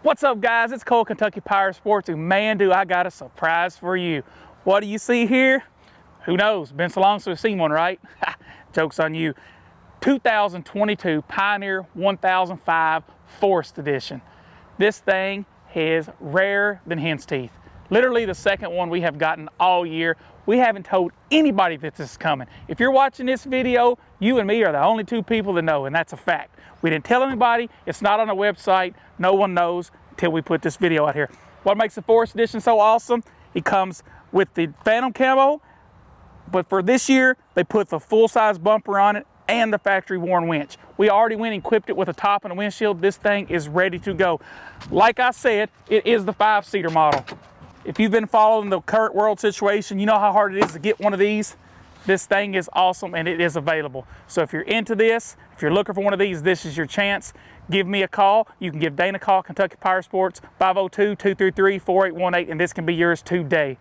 What's up, guys? It's Cole, Kentucky Power Sports, and man, do I got a surprise for you. What do you see here? Who knows? Been so long since we've seen one, right? Joke's on you. 2022 Pioneer 1005 Forest Edition. This thing is rarer than hen's teeth. Literally the second one we have gotten all year. We haven't told anybody that this is coming. If you're watching this video, you and me are the only two people that know, and that's a fact. We didn't tell anybody. It's not on the website. No one knows until we put this video out here. What makes the Forest Edition so awesome? It comes with the Phantom Camo, but for this year, they put the full-size bumper on it and the factory Warn Winch. We already went and equipped it with a top and a windshield. This thing is ready to go. Like I said, it is the 5-seater model. If you've been following the current world situation, you know how hard it is to get one of these. This thing is awesome and it is available. So if you're into this, if you're looking for one of these, this is your chance. Give me a call. You can give Dana a call, Kentucky Power Sports, 502-233-4818, and this can be yours today.